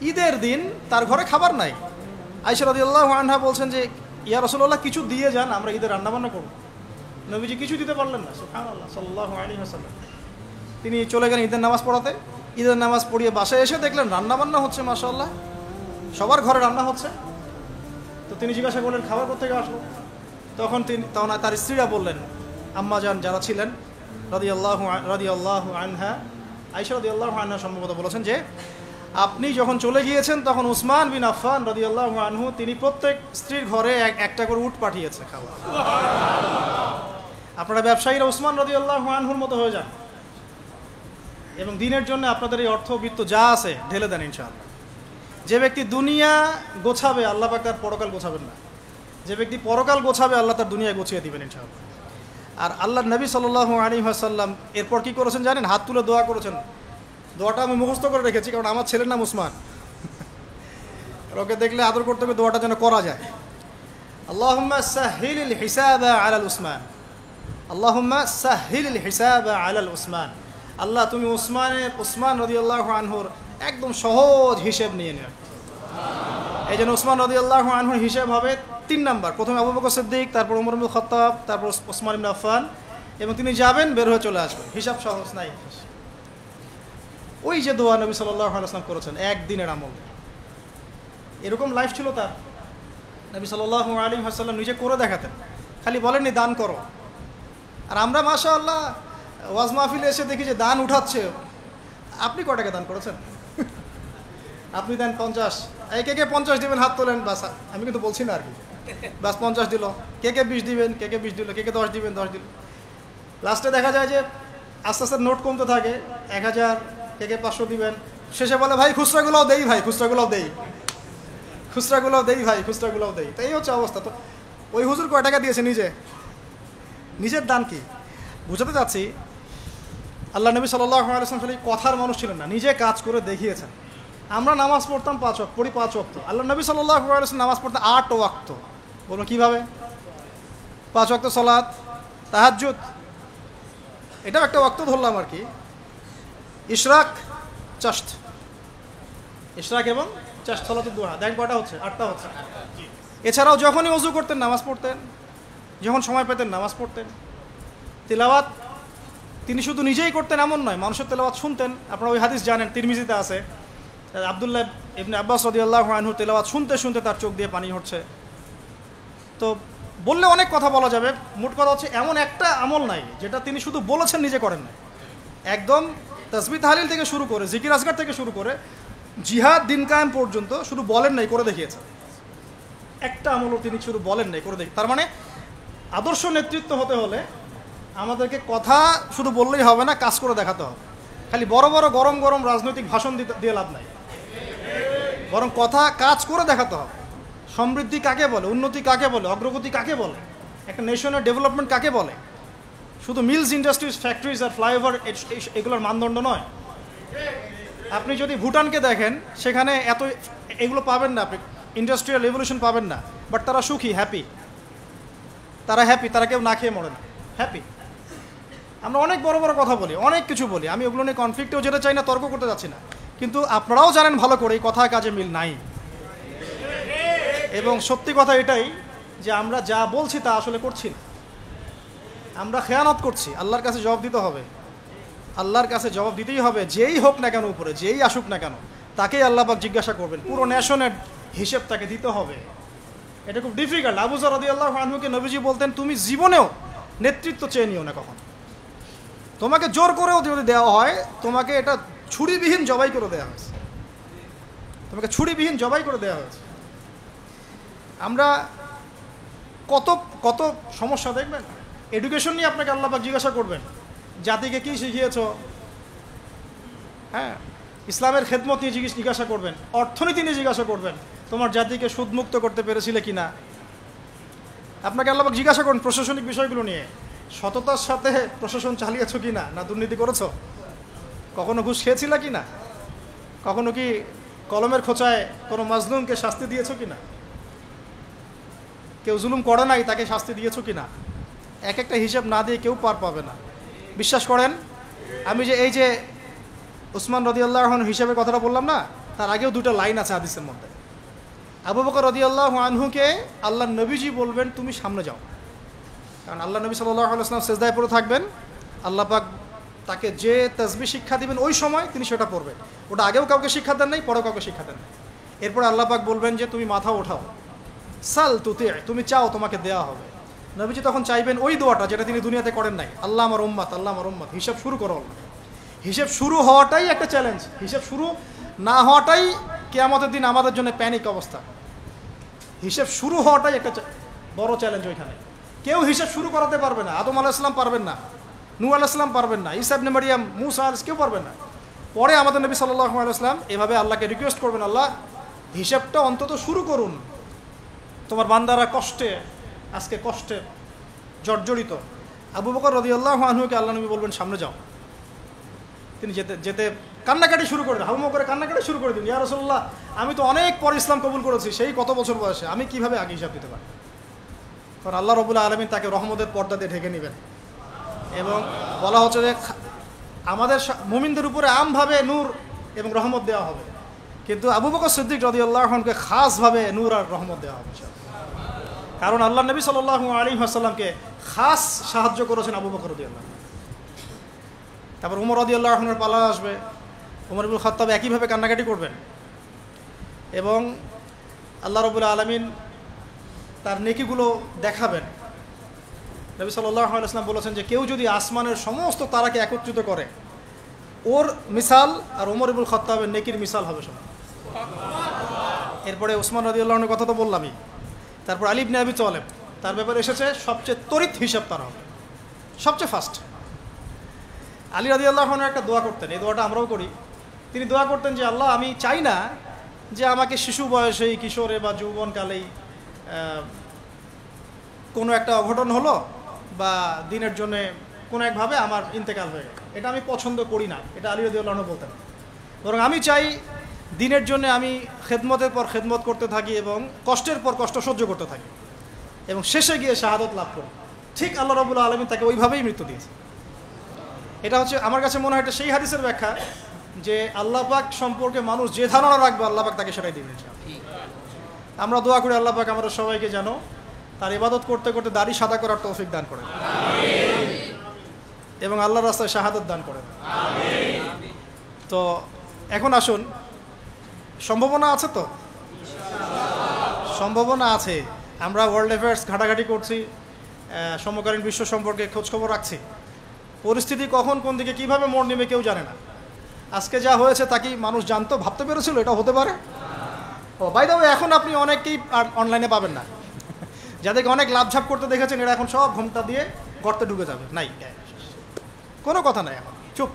ঈদের দিন তার ঘরে খাবার নাই। আয়েশা রাদিয়াল্লাহু আনহা বলছেন যে ইয়া রাসূলুল্লাহ কিছু দিয়ে যান, আমরা ঈদের রান্নাবান্না করব। নবীজি কিছু দিতে পারলেন না, সুবহানাল্লাহ সাল্লাল্লাহু আলাইহি ওয়াসাল্লাম। তিনি চলে গেলেন ঈদের নামাজ পড়াতে। ঈদের নামাজ পড়িয়ে বাসায় এসে দেখলেন রান্নাবান্না হচ্ছে, মাশাআল্লাহ সবার ঘরে রান্না হচ্ছে। তো তিনি জিজ্ঞাসা করলেন খাবার কোথেকে আসলো? তখন তার স্ত্রীরা বললেন, আম্মাজান যারা ছিলেন রাদিয়াল্লাহু আনহা, আয়েশা রাদিয়াল্লাহু আনহা সম্ভবত বলেছেন যে আপনি যখন চলে গিয়েছেন তখন উসমান বিন আফফান রাদিয়াল্লাহু আনহু তিনি প্রত্যেক স্ত্রীর ঘরে একটা করে উট পাঠিয়েছে খাবার। আপনারা ব্যবসায়ীরা উসমান রাদিয়াল্লাহু আনহুর মতো হয়ে যান এবং দিনের জন্য আপনাদের এই অর্থবিত্ত যা আছে ঢেলে দেন ইনশাআল্লাহ। যে ব্যক্তি দুনিয়া গোছাবে আল্লাহ পাক তার পরকাল গোছাবেন না, যে ব্যক্তি পরকাল গোছাবে আল্লাহ তার দুনিয়া গুছিয়ে দিবেন ইনশাআল্লাহ। আর আল্লাহর নবী সাল্লাল্লাহু আলাইহি ওয়াসাল্লাম এরপর কি করেছেন জানেন? হাত তুলে দোয়া করেছেন। দোয়াটা আমি মুখস্থ করে রেখেছি, কারণ আমার ছেলের নাম উসমান, ওকে দেখলে আদর করতে হবে, দোয়াটা যেন করা যায়। আল্লাহুম্মা সাহহিলিল হিসাবা আলাল উসমান, আল্লাহুম্মা সাহহিলিল হিসাবা আলাল উসমান। আল্লাহ তুমি উসমান রাদিয়াল্লাহু আনহুর একদম সহজ হিসেব নিয়ে নেন। এই জন্য উসমান রাদিয়াল্লাহু আনহুর হিসেব হবে 3 নাম্বার। প্রথমে আবু বকর সিদ্দিক, তারপর ওমর ইবনে খাত্তাব, তারপর ওসমান ইবনে আফফান, এবং তিনি যাবেন বের হয়ে চলে আসবেন। হিসাব সহজ নাই। ওই যে দোয়া নবী সাল্লাল্লাহু আলাইহি ওয়াসাল্লাম করেছেন একদিনের আমল, এরকম লাইফ ছিল তার। নবী সাল্লাল্লাহু আলাইহি ওয়াসাল্লাম নিজে করে দেখাতেন, খালি বলেননি দান করো। আর আমরা মাশাআল্লাহ ওয়াজ মাহফিলে এসে দেখি যে দান উঠাচ্ছে। আপনি কয় টাকা দান করেছেন? আপনি দেন 50, কে 50 দিবেন হাত তোলেন, বাস। আমি কিন্তু বলছি না আর কি, বাস 50 দিল, কে 20 দিবেন, কে 20 দিল, কে 10 দিবেন, 10 দিল। লাস্টে দেখা যায় যে আস্তে আস্তে নোট কমতে থাকে, 1000, কে 500 দিবেন। শেষে বলে ভাই খুচরাগুলোও দেই, ভাই খুচরাগুলোও দেই, খুচরাগুলোও দেই, ভাই খুচরাগুলোও দেই। তো এই হচ্ছে অবস্থা। তো ওই হুজুর কয় টাকা দিয়েছে নিজের দান কি বুঝাতে চাচ্ছি। আল্লাহ নবী সাল্লাল্লাহু আলাইহি ওয়াসাল্লাম কথার মানুষ ছিলেন না, নিজে কাজ করে দেখিয়েছেন। আমরা নামাজ পড়তাম 5 ওয়াক্ত, পড়ি 5 ওয়াক্ত। আল্লাহ নবী সাল্লাল্লাহু আলাইহি ওয়াসাল্লাম নামাজ পড়তেন 8 ওয়াক্ত। বলুন কীভাবে? 5 ওয়াক্ত সালাত, তাহাজ্জুদ, এটাও একটা ওয়াক্ত ধরলাম আর কি। ইশরাক, চাশত, ইশরাক এবং চাশত, সালাতুদ দুহা, দেখেন কয়টা হচ্ছে? 8টা হচ্ছে। এছাড়াও যখনই ওযু করতেন নামাজ পড়তেন, যখন সময় পেতেন নামাজ পড়তেন। তিলাওয়াত তিনি শুধু নিজেই করতেন এমন নয়, মানুষের তেলাওয়াত শুনতেন। আপনারা ওই হাদিস জানেন, তিরমিজিতে আছে, আব্দুল্লাহ ইবনে আব্বাস রাদিয়াল্লাহু আনহু তেলাওয়াত শুনতে শুনতে তার চোখ দিয়ে পানি হচ্ছে। তো বললে অনেক কথা বলা যাবে, মোট কথা হচ্ছে এমন একটা আমল নাই যেটা তিনি শুধু বলেছেন নিজে করেন না। একদম তাসবিহ তাহলিল থেকে শুরু করে, জিকির আজকার থেকে শুরু করে জিহাদ দিন কায়েম পর্যন্ত শুধু বলেন নাই, করে দেখিয়েছেন। একটা আমলও তিনি শুধু বলেন নাই, করে দেখি। তার মানে আদর্শ নেতৃত্ব হতে হলে আমাদেরকে কথা শুধু বললেই হবে না, কাজ করে দেখাতে হবে। খালি বড় বড় গরম গরম রাজনৈতিক ভাষণ দিয়ে লাভ নাই, বরং কথা কাজ করে দেখাতে হবে। সমৃদ্ধি কাকে বলে, উন্নতি কাকে বলে, অগ্রগতি কাকে বলে, একটা নেশনের ডেভেলপমেন্ট কাকে বলে। শুধু মিলস, ইন্ডাস্ট্রিজ, ফ্যাক্টরিজ আর ফ্লাইওভার এগুলোর মানদণ্ড নয়। আপনি যদি ভুটানকে দেখেন, সেখানে এত এগুলো পাবেন না, আপনি ইন্ডাস্ট্রিয়াল রেভলিউশন পাবেন না, বাট তারা সুখী, হ্যাপি। তারা হ্যাপি, তারা কেউ না খেয়ে মরে না, হ্যাপি। আমরা অনেক বড় বড় কথা বলি, অনেক কিছু বলি, আমি ওগুলো নিয়ে কনফ্লিক্টেও যেতে চাই না, তর্ক করতে যাচ্ছি না, কিন্তু আপনারাও জানেন ভালো করে এই কথা কাজে মিল নাই। এবং সত্যি কথা এটাই যে আমরা যা বলছি তা আসলে করছি না, আমরা খেয়ানত করছি। আল্লাহর কাছে জবাব দিতে হবে, আল্লাহর কাছে জবাব দিতেই হবে। যেই হোক না কেন উপরে, যেই আসুক না কেন, তাকেই আল্লাহ পাক জিজ্ঞাসা করবেন, পুরো নেশনের হিসেব তাকে দিতে হবে। এটা খুব ডিফিকাল্ট। আবু যর রাদিয়াল্লাহু আনহুকে নবীজি বলতেন তুমি জীবনেও নেতৃত্ব চেয়ে নিও না কখন, তোমাকে জোর করেও যদি দেওয়া হয়, তোমাকে এটা ছুরিবিহীন জবাই করে দেওয়া হয়েছে, তোমাকে ছুরিবিহীন জবাই করে দেওয়া হয়েছে। আমরা কত কত সমস্যা দেখবেন। এডুকেশন নিয়ে আপনাকে আল্লাহ পাক জিজ্ঞাসা করবেন, জাতিকে কি শিখিয়েছ। হ্যাঁ, ইসলামের খেদমত নিয়ে জিজ্ঞাসা করবেন, অর্থনীতি নিয়ে জিজ্ঞাসা করবেন, তোমার জাতিকে সুদমুক্ত করতে পেরেছিলে কিনা। আপনাকে আল্লাহ পাক জিজ্ঞাসা করুন প্রশাসনিক বিষয়গুলো নিয়ে, সততার সাথে প্রশাসন চালিয়েছ কিনা, না দুর্নীতি করেছ, কখনো ঘুষ খেয়েছিল কিনা, কখনো কি কলমের খোঁচায় কোনো মাজলুমকে শাস্তি দিয়েছ কিনা, কেউ জুলুম করে নাই তাকে শাস্তি দিয়েছ কিনা। এক একটা হিসাব না দিয়ে কেউ পার পাবে না। বিশ্বাস করেন, আমি যে এই যে উসমান রাদিয়াল্লাহু আনহু হিসাবের কথাটা বললাম না, তার আগেও দুটো লাইন আছে হাদিসের মধ্যে। আবু বকর রাদিয়াল্লাহু আনহুকে আল্লাহ নবীজি বলবেন তুমি সামনে যাও, কারণ আল্লাহ নবী সাল্লাল্লাহু আলাইহি ওয়াসাল্লাম সিজদায় পড়ে থাকবেন, আল্লাহ পাক তাকে যে তাসবিহ শিক্ষা দিবেন ওই সময় তিনি সেটা পড়বেন। ওটা আগেও কাউকে শিক্ষা দেন নাই, পরেও কাউকে শিক্ষা দেন নাই। এরপরে আল্লাহ পাক বলবেন যে তুমি মাথা ওঠাও, সাল তুতি, তুমি চাও তোমাকে দেওয়া হবে। নবীজি তখন চাইবেন ওই দোয়াটা যেটা তিনি দুনিয়াতে করেন নাই, আল্লাহ আমার উম্মত, আল্লাহ আমার উম্মত। হিসাব শুরু করো। হিসাব শুরু হওয়াটাই একটা চ্যালেঞ্জ, হিসাব শুরু না হওয়াটাই কিয়ামতের দিন আমাদের জন্য প্যানিক অবস্থা। হিসাব শুরু হওয়াটাই একটা বড় চ্যালেঞ্জ। ওইখানে কেউ হিসাব শুরু করাতে পারবে না। আদম আলাইহিস সালাম পারবেন না, নূহ আলাইহিস সালাম পারবেন না, ঈসা ইবনে মারইয়াম, মূসা আলাইহিস কেউ পারবেন না। পরে আমাদের নবী সাল্লাল্লাহু আলাইহি ওয়াসাল্লাম এভাবে আল্লাহকে রিকোয়েস্ট করবেন, আল্লাহ হিসাবটা অন্তত শুরু করুন, তোমার বান্দারা কষ্টে, আজকে কষ্টে জর্জরিত। আবু বকর রাদিয়াল্লাহু আনহুকে আল্লাহ নবী বলবেন সামনে যাও। তিনি যেতে যেতে কান্নাকাটি শুরু করে দেন, হাউমা করে কান্নাকাটি শুরু করে দিন, ইয়া রাসূলুল্লাহ আমি তো অনেক পর ইসলাম কবুল করেছি, সেই কত বছর বয়সে, আমি কিভাবে আগে হিসাব দিতে পারি? কারণ আল্লাহ রাব্বুল আলামিন তাকে রহমতের পর্দা দিয়ে ঢেকে নেবেন এবং বলা হচ্ছে যে আমাদের মুমিনদের উপরে আমভাবে নূর এবং রহমত দেওয়া হবে, কিন্তু আবু বকর সিদ্দিক রাদিয়াল্লাহু আনহুকে খাসভাবে নূর আর রহমত দেওয়া হবে, কারণ আল্লাহ নবী সাল্লাল্লাহু আলাইহি ওয়াসাল্লামকে খাস সাহায্য করেছেন আবু বকর রাদিয়াল্লাহু আনহু। তারপর উমর রাদিয়াল্লাহু আনহুর পালা আসবে, উমর ইবনুল খাত্তাব একইভাবে কান্নাকাটি করবেন এবং আল্লাহ রাব্বুল আলামিন তার নেকিগুলো দেখাবেন। নবী সাল্লাল্লাহু আলাইহি ওয়াসাল্লাম বলেছেন যে কেউ যদি আসমানের সমস্ত তারাকে একত্রিত করে, ওর মিসাল আর উমর ইবনুল খাত্তাবের নেকির মিসাল হবে সব। এরপরে ওসমান রাদিয়াল্লাহু আনহুর কথা তো বললামই। তারপর আলী ইবনে আবি তালেব, তার ব্যাপারে এসেছে সবচেয়ে তড়িৎ হিসাব তার হবে, সবচেয়ে ফাস্ট। আলী রাদিয়াল্লাহু আনহু একটা দোয়া করতেন, এই দোয়াটা আমরাও করি। তিনি দোয়া করতেন যে আল্লাহ আমি চাই না যে আমাকে শিশু বয়সেই, কিশোরে বা যৌবনকালেই কোনো একটা অঘটন হলো বা দিনের জন্য কোনো একভাবে আমার ইন্তেকাল হয়ে গেল, এটা আমি পছন্দ করি না, এটা আলী রাদিয়াল্লাহু আনহু বলতেন। বরং আমি চাই দিনের জন্য আমি খেদমতের পর খেদমত করতে থাকি এবং কষ্টের পর কষ্ট সহ্য করতে থাকি এবং শেষে গিয়ে শাহাদত লাভ করি। ঠিক আল্লাহ রাব্বুল আলামিন তাকে ওইভাবেই মৃত্যু দিয়েছে। এটা হচ্ছে আমার কাছে মনে হয় এটা সেই হাদিসের ব্যাখ্যা যে আল্লাহ পাক সম্পর্কে মানুষ যে ধারণা রাখবে আল্লাহ পাক তাকে সেটাই দিবেন। আমরা দোয়া করি আল্লাহ পাক আমাদের সবাইকে যেন তার ইবাদত করতে করতে দাড়ি সাদা করার তৌফিক দান করেন এবং আল্লাহর রাস্তায় শাহাদত দান করেন। তো এখন আসুন, সম্ভাবনা আছে তো? সম্ভাবনা আছে। আমরা ওয়ার্ল্ড অ্যাফেয়ার্স ঘাটাঘাটি করছি, সমকালীন বিশ্ব সম্পর্কে খোঁজখবর রাখছি। পরিস্থিতি কখন কোন দিকে কীভাবে মোড় নেবে কেউ জানে না। আজকে যা হয়েছে তা কি মানুষ জানতো, ভাবতে পেরেছিল এটা হতে পারে? ও বাই দ্য ওয়ে, এখন আপনি অনেককেই অনলাইনে পাবেন না, যাদেরকে অনেক লাভঝাপ করতে দেখেছেন এরা এখন সব ঘুমটা দিয়ে গর্তে ঢুকে যাবে। নাই, কোনো কথা নাই, এখন চুপ।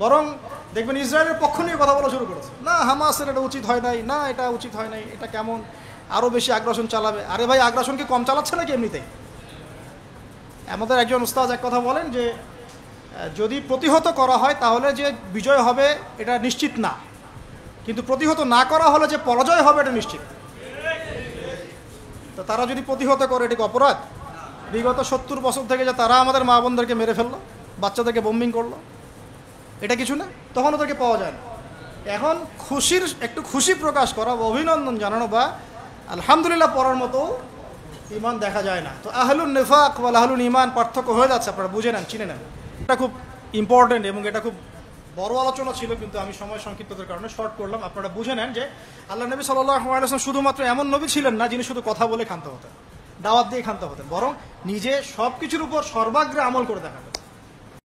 বরং দেখবেন ইসরায়েলের পক্ষ নিয়ে কথা বলা শুরু করেছে, না হামাসের এটা উচিত হয় নাই, না এটা উচিত হয় নাই, এটা কেমন, আরও বেশি আগ্রাসন চালাবে। আরে ভাই, আগ্রাসনকে কম চালাচ্ছে নাকি এমনিতেই? আমাদের একজন উস্তাদ এক কথা বলেন যে যদি প্রতিহত করা হয় তাহলে যে বিজয় হবে এটা নিশ্চিত না, কিন্তু প্রতিহত না করা হলে যে পরাজয় হবে এটা নিশ্চিত। তো তারা যদি প্রতিহত করে এটা কি অপরাধ? বিগত 70 বছর থেকে যে তারা আমাদের মা বোনদেরকে মেরে ফেললো, বাচ্চাদেরকে বোম্বিং করলো, এটা কিছু না? তখন ওদেরকে পাওয়া যায় না। এখন একটু খুশি প্রকাশ করা বা অভিনন্দন জানানো বা আলহামদুলিল্লাহ পড়ার মতো ইমান দেখা যায় না। তো আহলুন নিফাক বা আহলুল ইমান পার্থক্য হয়ে যাচ্ছে, আপনারা বুঝে নেন, চিনে নেন। এটা খুব ইম্পর্টেন্ট এবং এটা খুব বড় আলোচনা ছিল, কিন্তু আমি সময় সংক্ষিপ্ততার কারণে শর্ট করলাম। আপনারা বুঝে নেন যে আল্লাহ নবী সাল্লাল্লাহু আলাইহি ওয়াসাল্লাম শুধুমাত্র এমন নবী ছিলেন না যিনি শুধু কথা বলে ক্ষান্ত হতেন, দাওয়াত দিয়ে ক্ষান্ত হতেন, বরং নিজে সব কিছুর উপর সর্বাগ্রে আমল করে দেখাতেন।